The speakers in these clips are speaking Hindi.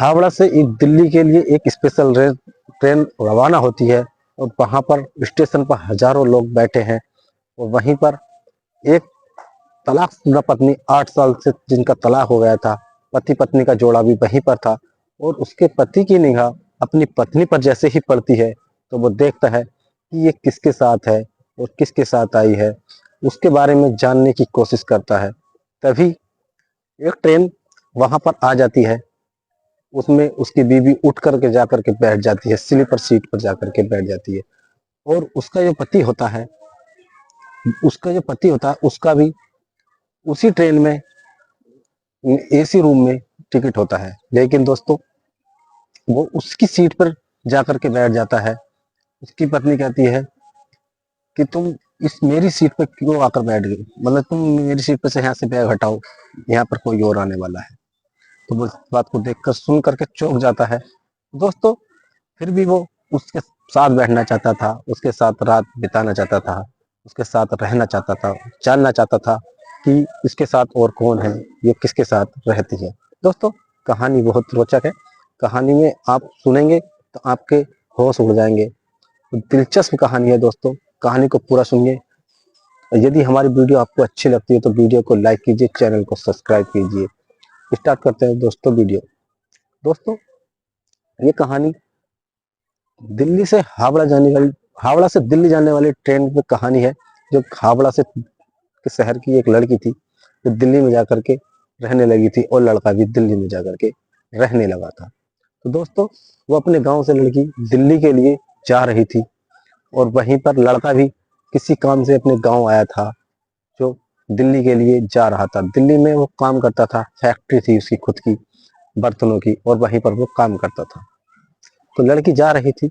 हावड़ा से एक दिल्ली के लिए एक स्पेशल ट्रेन रवाना होती है और वहां पर स्टेशन पर हजारों लोग बैठे हैं। और वहीं पर एक तलाकशुदा पत्नी 8 साल से जिनका तलाक हो गया था, पति पत्नी का जोड़ा भी वहीं पर था और उसके पति की निगाह अपनी पत्नी पर जैसे ही पड़ती है तो वो देखता है कि ये किसके साथ है और किसके साथ आई है, उसके बारे में जानने की कोशिश करता है। तभी एक ट्रेन वहां पर आ जाती है, उसमें उसकी बीवी उठ करके जा करके बैठ जाती है, स्लीपर सीट पर जा करके बैठ जाती है। और उसका जो पति होता है उसका भी उसी ट्रेन में एसी रूम में टिकट होता है, लेकिन दोस्तों वो उसकी सीट पर जाकर के बैठ जाता है। उसकी पत्नी कहती है कि तुम इस मेरी सीट पर क्यों आकर बैठ गई, मतलब तुम मेरी सीट पर से यहाँ से बैग हटाओ, यहाँ पर कोई और आने वाला है। तो वो इस बात को देखकर सुन करके चौंक जाता है। दोस्तों फिर भी वो उसके साथ बैठना चाहता था, उसके साथ रात बिताना चाहता था, उसके साथ रहना चाहता था, जानना चाहता था कि इसके साथ और कौन है, ये किसके साथ रहती है। दोस्तों कहानी बहुत रोचक है, कहानी में आप सुनेंगे तो आपके होश उड़ जाएंगे। तो दिलचस्प कहानी है दोस्तों, कहानी को पूरा सुनिए। यदि हमारी वीडियो आपको अच्छी लगती है तो वीडियो को लाइक कीजिए, चैनल को सब्सक्राइब कीजिए। स्टार्ट करते हैं दोस्तों वीडियो। दोस्तों ये कहानी हावड़ा से दिल्ली जाने वाली ट्रेन की कहानी है, जो हावड़ा से के शहर की एक लड़की थी जो दिल्ली में जाकर के रहने लगी थी और लड़का भी दिल्ली में जाकर के रहने लगा था। तो दोस्तों वो अपने गांव से लड़की दिल्ली के लिए जा रही थी और वहीं पर लड़का भी किसी काम से अपने गांव आया था, जो दिल्ली के लिए जा रहा था। दिल्ली में वो काम करता था, फैक्ट्री थी उसकी खुद की बर्तनों की, और वहीं पर वो काम करता था। तो लड़की जा रही थी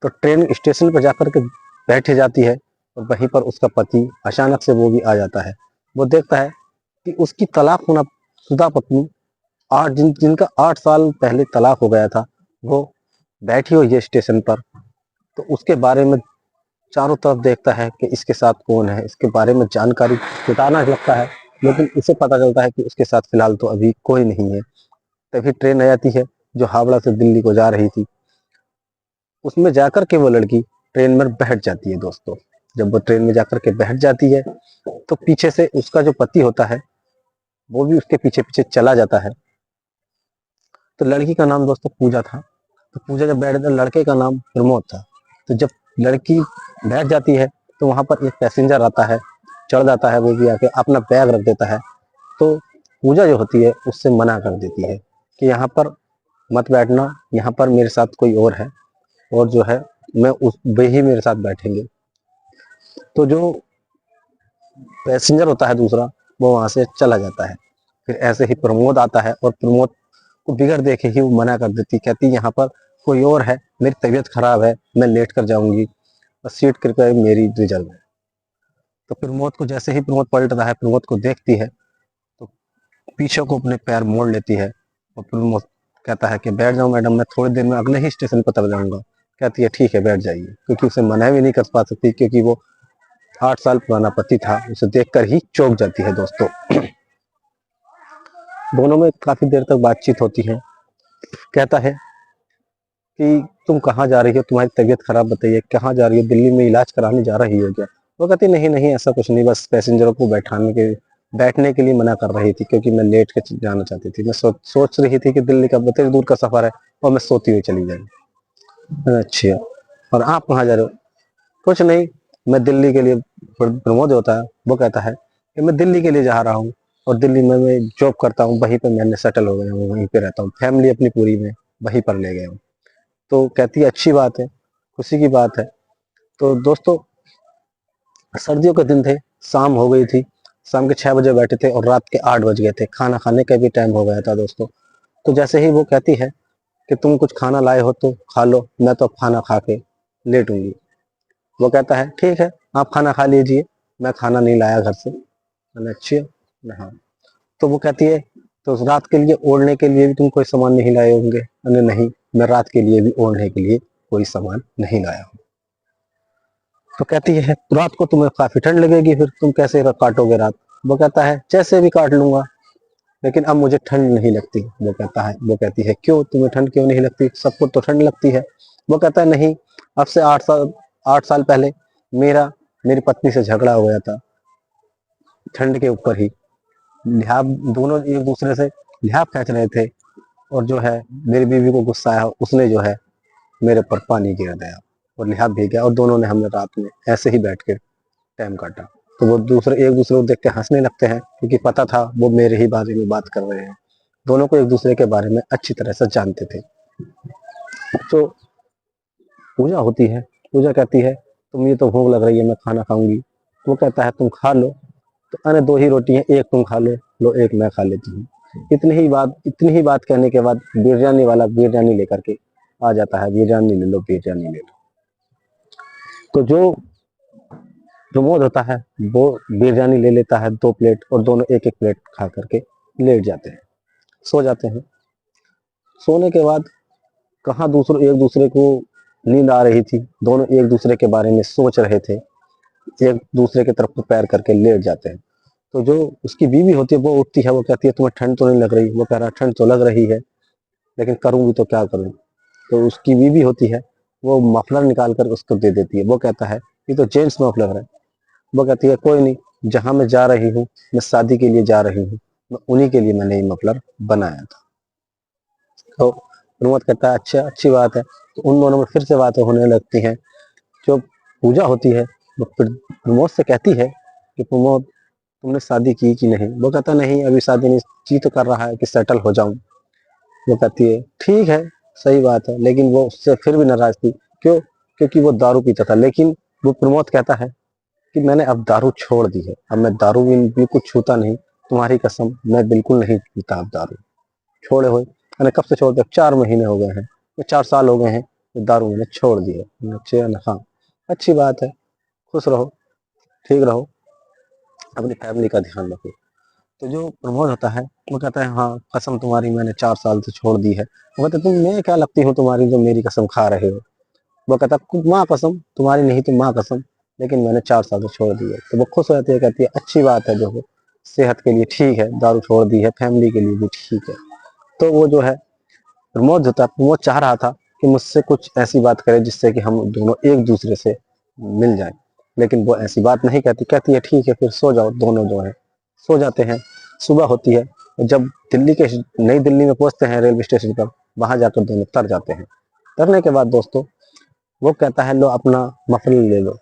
तो ट्रेन स्टेशन पर जाकर के बैठे जाती है और वहीं पर उसका पति अचानक से वो भी आ जाता है। वो देखता है कि उसकी तलाक होना शुदा पत्नी जिनका 8 साल पहले तलाक हो गया था, वो बैठी हुई है स्टेशन पर। तो उसके बारे में चारों तरफ देखता है कि इसके साथ कौन है, इसके बारे में जानकारी जुटाना लगता है, लेकिन उसे पता चलता है कि उसके साथ फिलहाल तो अभी कोई नहीं है। तभी ट्रेन आ जाती है जो हावड़ा से दिल्ली को जा रही थी। उसमें जाकर के वो लड़की ट्रेन में बैठ जाती है। दोस्तों जब वो ट्रेन में जाकर के बैठ जाती है तो पीछे से उसका जो पति होता है वो भी उसके पीछे पीछे चला जाता है। तो लड़की का नाम दोस्तों पूजा था। तो पूजा जब बैठ लड़के का नाम प्रमोद था। तो जब लड़की बैठ जाती है तो वहां पर एक पैसेंजर आता है, चढ़ जाता है, वो भी आके अपना बैग रख देता है। तो पूजा जो होती है उससे मना कर देती है कि यहाँ पर मत बैठना, यहाँ पर मेरे साथ कोई और है और जो है मैं उस वही मेरे साथ बैठेंगे। तो जो पैसेंजर होता है दूसरा वो वहां से चला जाता है। फिर ऐसे ही प्रमोद आता है और प्रमोद को बिगड़ देखे ही वो मना कर देती, कहती यहाँ पर कोई और है, मेरी तबीयत खराब है, मैं लेट कर जाऊंगी और सीट कृपया मेरी रिजर्व है। तो प्रमोद को जैसे ही प्रमोद पलटता है, प्रमोद को देखती है तो पीछे को अपने पैर मोड़ लेती है और प्रमोद कहता है कि बैठ जाओ मैडम, मैं थोड़ी देर में अगले ही स्टेशन पर उतर जाऊंगा। कहती है ठीक है बैठ जाइए, क्योंकि उसे मना भी नहीं कर पा सकती, क्योंकि वो 8 साल पुराना पति था। उसे देखकर ही चौंक जाती है। दोस्तों दोनों में काफी देर तक बातचीत होती है। कहता है कि तुम कहाँ जा रही हो, तुम्हारी तबीयत खराब बताइए, कहाँ जा रही हो, दिल्ली में इलाज कराने जा रही हो क्या? वो कहती नहीं नहीं ऐसा कुछ नहीं, बस पैसेंजरों को बैठने के लिए मना कर रही थी, क्योंकि मैं लेट के जाना चाहती थी। मैं सोच रही थी कि दिल्ली का बहुत दूर का सफर है और मैं सोती हुई चली जाएगी। अच्छा और आप कहाँ जा रहे हो? कुछ नहीं, मैं दिल्ली के लिए, प्रमोद होता है वो कहता है कि मैं दिल्ली के लिए जा रहा हूँ और दिल्ली में मैं जॉब करता हूँ, वहीं पे मैंने सेटल हो गया हूँ, वहीं पे रहता हूँ, फैमिली अपनी पूरी में वहीं पर ले गया हूँ। तो कहती है अच्छी बात है, खुशी की बात है। तो दोस्तों सर्दियों के दिन थे, शाम हो गई थी, शाम के 6 बजे बैठे थे और रात के 8 बज गए थे, खाना खाने का भी टाइम हो गया था दोस्तों। तो जैसे ही वो कहती है कि तुम कुछ खाना लाए हो तो खा लो, मैं तो अब खाना खा के लेटूंगी। वो कहता है ठीक है आप खाना खा लीजिए, मैं खाना नहीं लाया घर से। मैंने अच्छी है हाँ। तो वो कहती है तो रात के लिए ओढ़ने के लिए भी तुम कोई सामान नहीं लाए होंगे? मैंने नहीं, मैं रात के लिए भी ओढ़ने के लिए कोई सामान नहीं लाया हूँ। तो कहती है रात को तुम्हें काफी ठंड लगेगी, फिर तुम कैसे काटोगे रात? वो कहता है जैसे भी काट लूंगा, लेकिन अब मुझे ठंड नहीं लगती। वो कहती है क्यों, तुम्हें ठंड क्यों नहीं लगती, सबको तो ठंड लगती है। वो कहता है नहीं, अब से 8 साल पहले मेरा मेरी पत्नी से झगड़ा हो गया था, ठंड के ऊपर ही। लिहाफ दोनों एक दूसरे से लिहाफ खींच रहे थे, और जो है मेरी बीवी को गुस्सा आया, उसने जो है मेरे पर पानी गिर दिया और लिहाफ भीग गया, और दोनों ने हमने रात में ऐसे ही बैठ के टाइम काटा। तो वो एक दूसरे को देख के हंसने लगते हैं, क्योंकि पता था वो मेरे ही बारे में बात कर रहे हैं। दोनों को एक दूसरे के बारे में अच्छी तरह से जानते थे। तो पूजा होती है, पूजा कहती है तुम, ये तो भूख लग रही है, मैं खाना खाऊंगी। तो वो कहता है तुम खा लो। तो अरे 2 ही रोटी है, एक तुम खा लो, लो एक मैं खा लेती हूँ। इतनी ही बात कहने के बाद बिरयानी वाला बिरयानी लेकर के आ जाता है, बिरयानी ले लो, बिरयानी ले लो। तो जो प्रमोद होता है वो बिरयानी ले लेता है 2 प्लेट, और दोनों एक एक प्लेट खा करके लेट जाते हैं, सो जाते हैं। सोने के बाद कहाँ एक दूसरे को नींद आ रही थी, दोनों एक दूसरे के बारे में सोच रहे थे, एक दूसरे की तरफ पैर करके लेट जाते हैं। तो जो उसकी बीवी होती है वो उठती है, वो कहती है तुम्हें ठंड तो नहीं लग रही। वो कह रहा ठंड तो लग रही है, लेकिन करूंगी तो क्या करूं। तो उसकी बीवी होती है, वो मफलर निकाल कर उसको दे देती है। वो कहता है ये तो जेंट्स मफलर है। वो कहती है कोई नहीं, जहां मैं जा रही हूँ, मैं शादी के लिए जा रही हूँ, मैं उन्हीं के लिए मैंने ये मफलर बनाया था। तो प्रमोद कहता है अच्छा, अच्छी बात है। तो उन दोनों में फिर से बातें होने लगती हैं। जो पूजा होती है वो फिर प्रमोद से कहती है कि प्रमोद तुमने शादी की कि नहीं। वो कहता नहीं, अभी शादी नहीं, जी तो कर रहा है कि सेटल हो जाऊं। वो कहती है ठीक है, सही बात है, लेकिन वो उससे फिर भी नाराज थी। क्यों? क्योंकि वो दारू पीता था। लेकिन वो प्रमोद कहता है कि मैंने अब दारू छोड़ दी है, अब मैं दारू भी बिल्कुल छूता नहीं, तुम्हारी कसम मैं बिल्कुल नहीं पीता अब दारू। छोड़े हुए मैंने कब से छोड़ दिया, 4 महीने हो गए हैं, या 4 साल हो गए हैं, तो दारू मैंने छोड़ दी है। अच्छा ना, हाँ अच्छी बात है, खुश रहो, ठीक रहो, अपनी फैमिली का ध्यान रखो। तो जो प्रमोद होता है वो कहता है हाँ कसम तुम्हारी मैंने 4 साल से छोड़ दी है। वो कहता है तुम, मैं क्या लगती हूँ तुम्हारी जो मेरी कसम खा रहे हो। वो कहता है माँ कसम, तुम्हारी नहीं तो माँ कसम, लेकिन मैंने 4 साल से छोड़ दी है। तो वो खुश हो जाती है, कहती है अच्छी बात है, जो है सेहत के लिए ठीक है, दारू छोड़ दी है, फैमिली के लिए भी ठीक है। तो वो जो है प्रमोद होता है, प्रमोद चाह रहा था कि मुझसे कुछ ऐसी बात करे जिससे कि हम दोनों एक दूसरे से मिल जाएं, लेकिन वो ऐसी बात नहीं कहती। कहती है ठीक है फिर सो जाओ। दोनों जो है सो जाते हैं। सुबह होती है, जब नई दिल्ली में पहुंचते हैं रेलवे स्टेशन पर, वहां जाकर दोनों तर जाते हैं। तरने के बाद दोस्तों वो कहता है लो अपना मफलर ले लो।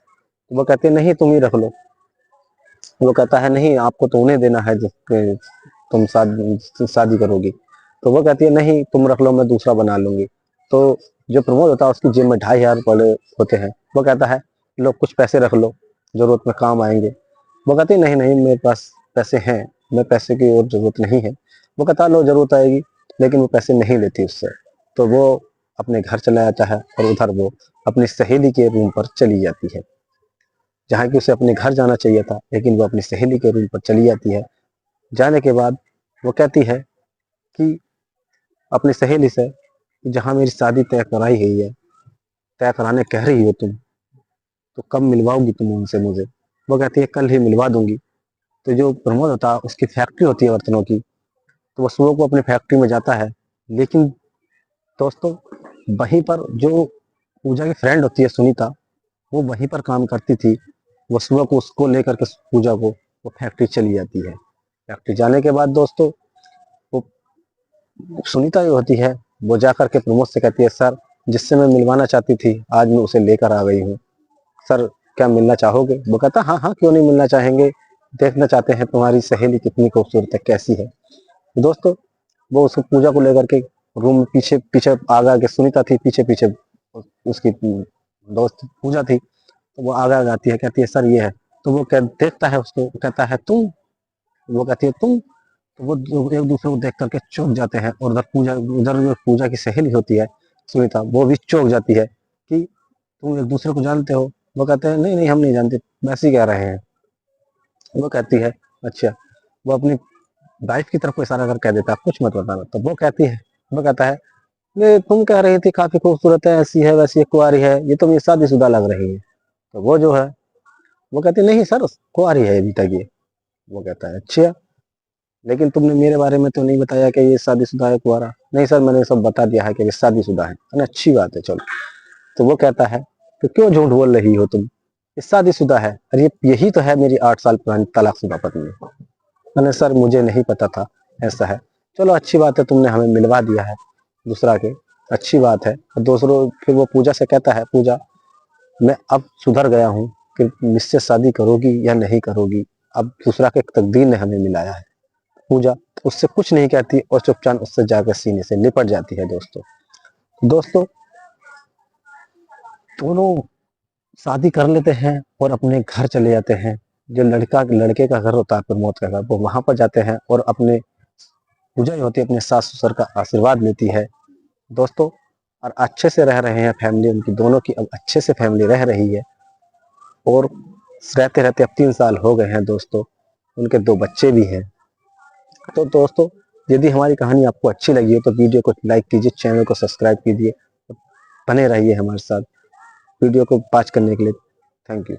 वो कहते हैं नहीं तुम ही रख लो। वो कहता है नहीं, आपको तो उन्हें देना है जिसके तुम शादी करोगी। तो वो कहती है नहीं तुम रख लो, मैं दूसरा बना लूंगी। तो जो प्रमोद होता है उसकी जेब में 2,500 पड़े होते हैं। वो कहता है लो कुछ पैसे रख लो, जरूरत में काम आएंगे। वो कहती है नहीं नहीं मेरे पास पैसे हैं, मैं पैसे की और जरूरत नहीं है। वो कहता है लो जरूरत आएगी, लेकिन वो पैसे नहीं लेती उससे। तो वो अपने घर चला जाता है, और उधर वो अपनी सहेली के रूम पर चली जाती है, जहाँ कि उसे अपने घर जाना चाहिए था, लेकिन वो अपनी सहेली के रूम पर चली जाती है। जाने के बाद वो कहती है कि अपनी सहेली से, जहाँ मेरी शादी तय कराई गई है, तय कराने कह रही हो तुम, तो कब मिलवाओगी तुम उनसे मुझे। वो कहती है कल ही मिलवा दूंगी। तो जो प्रमोद होता है उसकी फैक्ट्री होती है बर्तनों की, तो वो सुबह को अपनी फैक्ट्री में जाता है। लेकिन दोस्तों वहीं पर जो पूजा की फ्रेंड होती है सुनीता, वो वहीं पर काम करती थी। वो सुबह को उसको लेकर के पूजा को वो फैक्ट्री चली जाती है। फैक्ट्री जाने के बाद दोस्तों वो सुनीता जो होती है वो जाकर के प्रमोद से कहती है सर, जिससे मैं मिलवाना चाहती थी आज मैं उसे लेकर आ गई हूँ, सर क्या मिलना चाहोगे। वो कहता हाँ हाँ क्यों नहीं मिलना चाहेंगे, देखना चाहते हैं तुम्हारी सहेली कितनी खूबसूरत है, कैसी है। दोस्तों वो उसको पूजा को लेकर के रूम में पीछे पीछे आगे आगे, सुनीता थी पीछे पीछे, उसकी दोस्त पूजा थी। तो वो आगे आगे आती है, कहती है सर ये है। तो वो देखता है उसको, कहता है तुम। वो कहती है तुम। तो वो एक दूसरे को देख करके चौंक जाते हैं, और उधर जो पूजा की सहेली होती है सुनीता, वो भी चौंक जाती है कि तुम एक दूसरे को जानते हो। वो कहते हैं नहीं नहीं हम नहीं जानते, वैसे ही कह रहे हैं। वो कहती है अच्छा। वो अपनी वाइफ की तरफ को इशारा कर कह देता है कुछ मत बताना। तो वो कहती है, वो कहता है ये तुम कह रही थी काफी खूबसूरत है, ऐसी है वैसी है, कुंवारी है, ये तो मुझे शादीशुदा लग रही है। तो वो जो है वो कहती नहीं सर कुंवारी है अभी तक ये। वो कहता है अच्छा। लेकिन तुमने मेरे बारे में तो नहीं बताया कि ये शादीशुदा है कुंवारा। नहीं सर, मैंने सब बता दिया है कि ये शादीशुदा है ना, अच्छी बात है चलो। तो वो कहता है तो क्यों झूठ बोल रही हो तुम, ये शादीशुदा है। अरे यही तो है मेरी 8 साल पुरानी तलाकशुदा पत्नी। मैंने सर मुझे नहीं पता था ऐसा है। चलो अच्छी बात है, तुमने हमें मिलवा दिया है दूसरा के, अच्छी बात है। और दूसरों फिर वो पूजा से कहता है, पूजा मैं अब सुधर गया हूँ कि मुझसे शादी करोगी या नहीं करोगी, अब दूसरा के तकदीर ने हमें मिलाया है। पूजा उससे कुछ नहीं कहती और चुपचाप उससे जाकर सीने से लिपट जाती है। दोस्तों दोस्तों दोनों शादी कर लेते हैं और अपने घर चले जाते हैं। जो लड़के का घर होता है प्रमोद का घर, वो वहां पर जाते हैं और अपने पूजा जो होती है अपने सास ससुर का आशीर्वाद लेती है। दोस्तों और अच्छे से रह रहे हैं, फैमिली उनकी दोनों की अब अच्छे से फैमिली रह रही है। और रहते रहते अब 3 साल हो गए हैं दोस्तों, उनके 2 बच्चे भी हैं। तो दोस्तों यदि हमारी कहानी आपको अच्छी लगी हो तो वीडियो को लाइक कीजिए, चैनल को सब्सक्राइब कीजिए, बने रहिए हमारे साथ। वीडियो को वॉच करने के लिए थैंक यू।